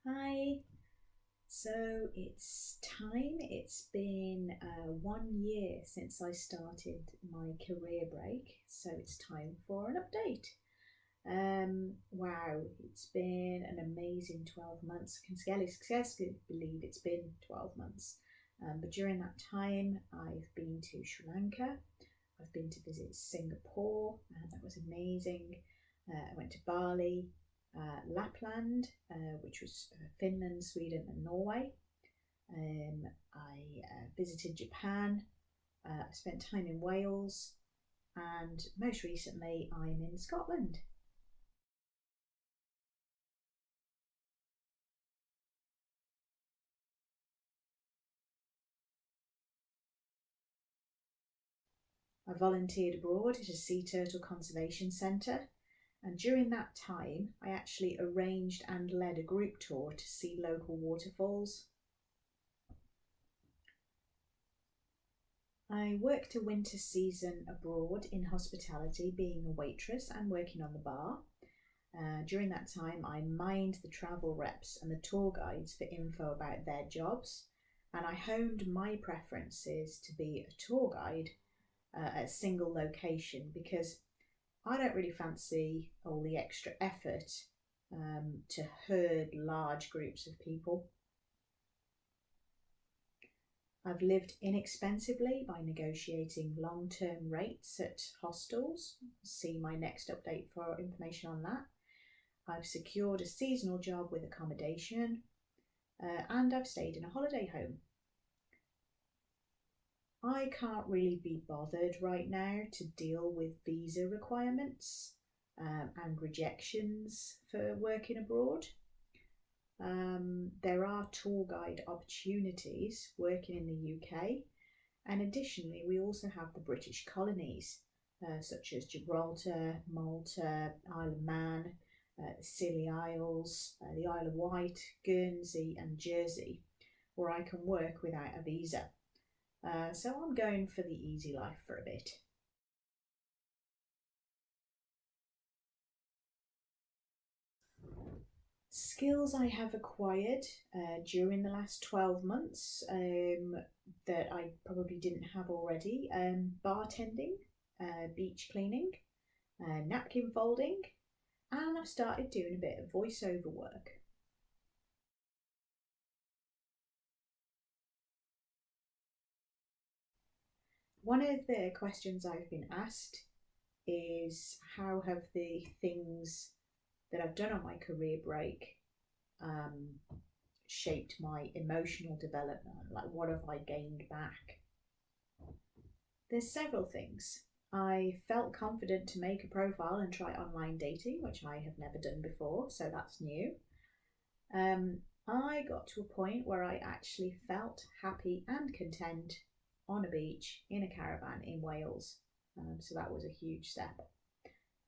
Hi. So it's time. It's been 1 year since I started my career break. So it's time for an update. Wow, it's been an amazing 12 months. I can scarcely believe it's been 12 months. But during that time, I've been to Sri Lanka. I've been to visit Singapore, and that was amazing. I went to Bali, Lapland, which was Finland, Sweden, and Norway. I visited Japan. I spent time in Wales, and most recently, I'm in Scotland. I volunteered abroad at a sea turtle conservation centre, and during that time, I actually arranged and led a group tour to see local waterfalls. I worked a winter season abroad in hospitality, being a waitress and working on the bar. During that time, I mined the travel reps and the tour guides for info about their jobs, and I honed my preferences to be a tour guide at a single location because I don't really fancy all the extra effort to herd large groups of people. I've lived inexpensively by negotiating long term rates at hostels. See my next update for information on that. I've secured a seasonal job with accommodation, and I've stayed in a holiday home. I can't really be bothered right now to deal with visa requirements and rejections for working abroad. There are tour guide opportunities working in the UK, and additionally, we also have the British colonies, such as Gibraltar, Malta, Isle of Man, the Scilly Isles, the Isle of Wight, Guernsey, and Jersey, where I can work without a visa. So I'm going for the easy life for a bit. Skills I have acquired during the last 12 months that I probably didn't have already: bartending, beach cleaning, napkin folding, and I've started doing a bit of voiceover work. One of the questions I've been asked is how have the things that I've done on my career break um, shaped my emotional development? Like, what have I gained back? There's several things. I felt confident to make a profile and try online dating, which I have never done before, so that's new. I got to a point where I actually felt happy and content on a beach in a caravan in Wales. So that was a huge step.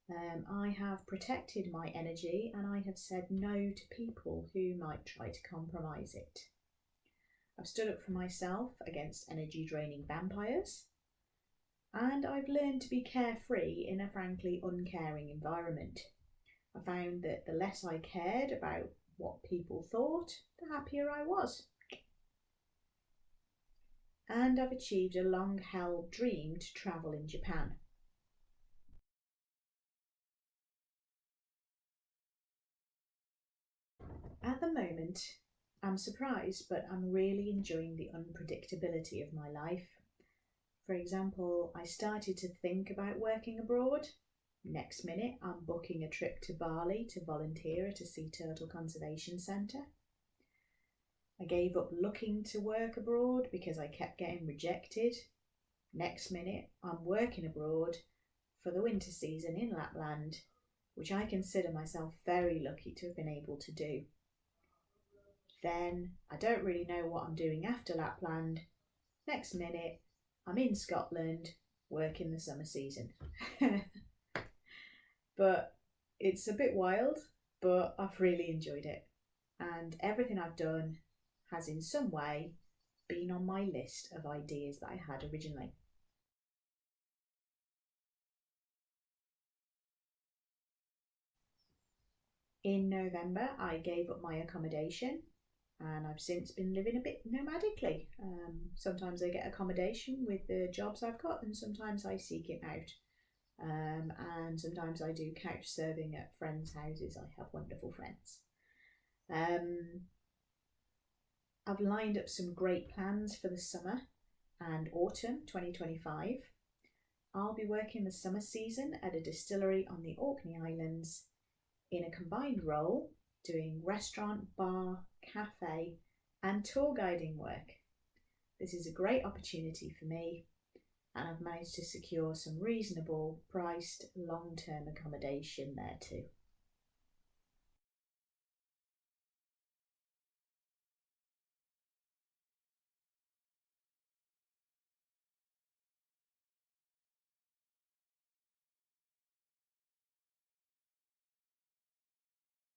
I have protected my energy and I have said no to people who might try to compromise it. I've stood up for myself against energy draining vampires, and I've learned to be carefree in a frankly uncaring environment. I found that the less I cared about what people thought, the happier I was. And I've achieved a long held dream to travel in Japan. At the moment, I'm surprised, but I'm really enjoying the unpredictability of my life. For example, I started to think about working abroad. Next minute, I'm booking a trip to Bali to volunteer at a sea turtle conservation centre. I gave up looking to work abroad because I kept getting rejected. Next minute, I'm working abroad for the winter season in Lapland, which I consider myself very lucky to have been able to do. Then I don't really know what I'm doing after Lapland. Next minute, I'm in Scotland working the summer season. But it's a bit wild, but I've really enjoyed it. And everything I've done has in some way been on my list of ideas that I had originally. In November, I gave up my accommodation and I've since been living a bit nomadically. Sometimes I get accommodation with the jobs I've got, and sometimes I seek it out. And sometimes I do couch surfing at friends' houses. I have wonderful friends. I've lined up some great plans for the summer and autumn 2025. I'll be working the summer season at a distillery on the Orkney Islands in a combined role, doing restaurant, bar, cafe, and tour guiding work. This is a great opportunity for me, and I've managed to secure some reasonable priced long-term accommodation there too.